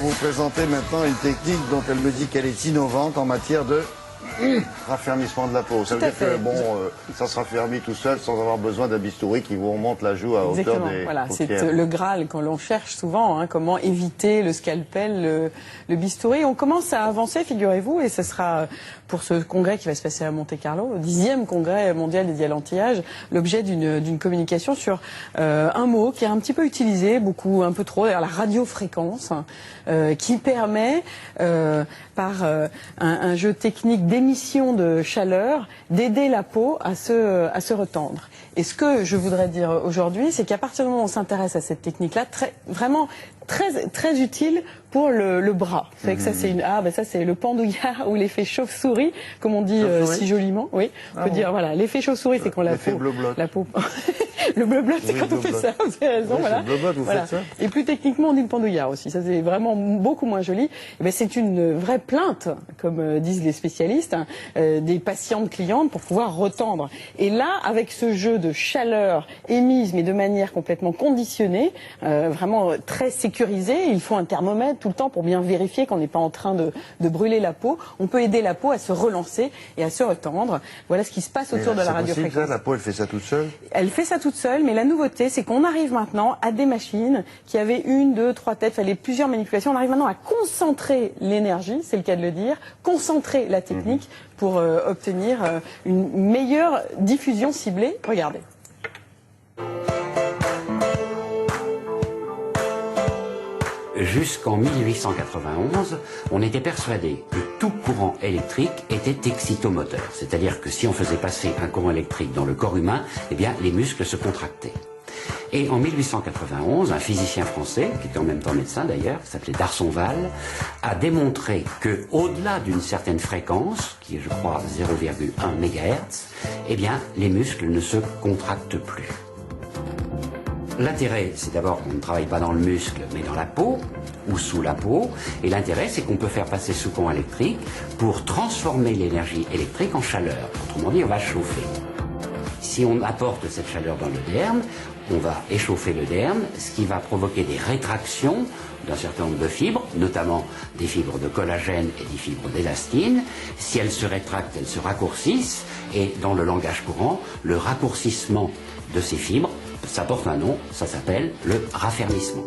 vous présenter maintenant une technique dont elle me dit qu'elle est innovante en matière de raffermissement de la peau. Ça veut dire que ça se raffermit tout seul sans avoir besoin d'un bistouri qui vous remonte la joue à hauteur des voilà, paupières. c'est le Graal qu'on l'on cherche souvent, hein, comment éviter le scalpel, le bistouri. On commence à avancer, figurez-vous, et ce sera pour ce congrès qui va se passer à Monte-Carlo, le 10e congrès mondial dédié à l'anti-âge, l'objet d'une communication sur un mot qui est un petit peu utilisé, un peu trop, la radiofréquence, qui permet, par un jeu technique d'émission de chaleur, d'aider la peau à se retendre. Et ce que je voudrais dire aujourd'hui, c'est qu'à partir du moment où on s'intéresse à cette technique-là, vraiment très utile pour le bras. C'est que ça c'est le pendouillard ou l'effet chauve-souris, comme on dit si joliment. Oui, on peut dire voilà, l'effet chauve-souris, c'est quand la peau le bleu-bleu, c'est quand on fait ça, vous avez raison. Oui, voilà. vous faites ça. Et plus techniquement, on dit le pendouillard aussi. Ça, c'est vraiment beaucoup moins joli. Mais c'est une vraie plainte, comme disent les spécialistes, des patientes clientes pour pouvoir retendre. Et là, avec ce jeu de chaleur émise, mais de manière complètement conditionnée, vraiment très sécurisée, il faut un thermomètre tout le temps pour bien vérifier qu'on n'est pas en train de brûler la peau. On peut aider la peau à se relancer et à se retendre. Voilà ce qui se passe autour de la radiofréquence. La peau, elle fait ça toute seule? Elle fait ça toute seule, mais la nouveauté, c'est qu'on arrive maintenant à des machines qui avaient 1, 2, 3 têtes, fallait plusieurs manipulations. On arrive maintenant à concentrer l'énergie, c'est le cas de le dire, concentrer la technique pour obtenir une meilleure diffusion ciblée. Regardez. Jusqu'en 1891, on était persuadé que tout courant électrique était excitomoteur. C'est-à-dire que si on faisait passer un courant électrique dans le corps humain, eh bien, les muscles se contractaient. Et en 1891, un physicien français, qui était en même temps médecin d'ailleurs, qui s'appelait D'Arsonval, a démontré que, au-delà d'une certaine fréquence, qui est je crois 0,1 MHz, eh bien, les muscles ne se contractent plus. L'intérêt, c'est d'abord qu'on ne travaille pas dans le muscle, mais dans la peau, ou sous la peau. Et l'intérêt, c'est qu'on peut faire passer sous courant électrique pour transformer l'énergie électrique en chaleur. Autrement dit, on va chauffer. Si on apporte cette chaleur dans le derme, on va échauffer le derme, ce qui va provoquer des rétractions d'un certain nombre de fibres, notamment des fibres de collagène et des fibres d'élastine. Si elles se rétractent, elles se raccourcissent. Et dans le langage courant, le raccourcissement de ces fibres, ça porte un nom, ça s'appelle le raffermissement.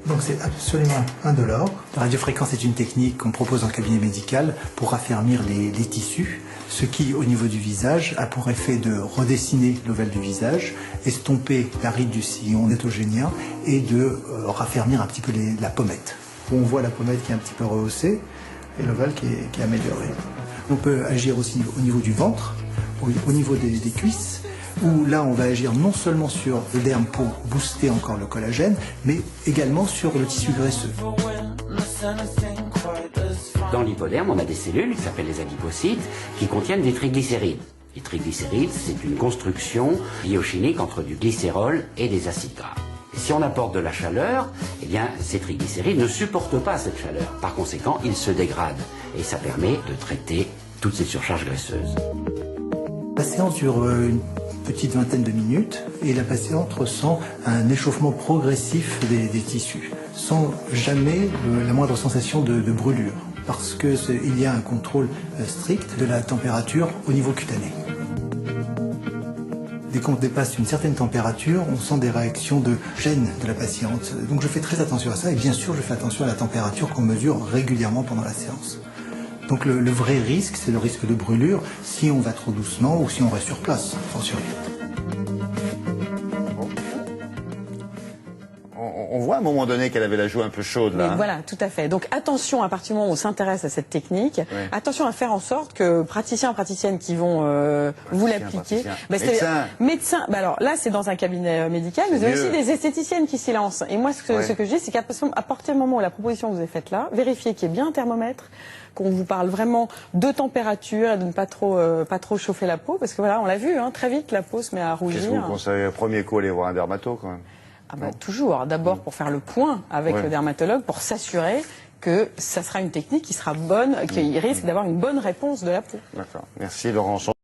Donc c'est absolument indolore. La radiofréquence est une technique qu'on propose en cabinet médical pour raffermir les tissus, ce qui, au niveau du visage, a pour effet de redessiner l'ovale du visage, estomper la ride du sillon nétogénien et de raffermir un petit peu la pommette. On voit la pommette qui est un petit peu rehaussée et l'ovale qui est amélioré. On peut agir aussi au niveau du ventre, au niveau des cuisses, où là on va agir non seulement sur le derme pour booster encore le collagène, mais également sur le tissu graisseux. Dans l'hypoderme, on a des cellules qui s'appellent les adipocytes qui contiennent des triglycérides. Les triglycérides, c'est une construction biochimique entre du glycérol et des acides gras. Et si on apporte de la chaleur, eh bien, ces triglycérides ne supportent pas cette chaleur. Par conséquent, ils se dégradent. Et ça permet de traiter toutes ces surcharges graisseuses. La séance dure une petite vingtaine de minutes et la patiente ressent un échauffement progressif des tissus, sans jamais la moindre sensation de brûlure, parce qu'il y a un contrôle strict de la température au niveau cutané. Dès qu'on dépasse une certaine température, on sent des réactions de gêne de la patiente. Donc je fais très attention à ça et bien sûr je fais attention à la température qu'on mesure régulièrement pendant la séance. Donc le vrai risque, c'est le risque de brûlure si on va trop doucement ou si on reste sur place, fortiori. On voit à un moment donné qu'elle avait la joue un peu chaude là. Voilà, tout à fait. Donc attention, à partir du moment où on s'intéresse à cette technique, attention à faire en sorte que praticiens et praticiennes qui vont vous l'appliquer, médecins, alors là c'est dans un cabinet médical, mais vous avez aussi des esthéticiennes qui s'y lancent. Et moi ce que je dis, c'est qu'à partir du moment où la proposition que vous avez faite là, vérifiez qu'il y ait bien un thermomètre, qu'on vous parle vraiment de température et de ne pas trop chauffer la peau, parce que voilà, on l'a vu, hein, très vite la peau se met à rougir. Qu'est-ce que vous conseillez au premier coup, aller voir un dermato quand même? Ah bah, toujours, d'abord pour faire le point avec le dermatologue, pour s'assurer que ça sera une technique qui sera bonne, qui risque d'avoir une bonne réponse de la peau. D'accord. Merci Laurent.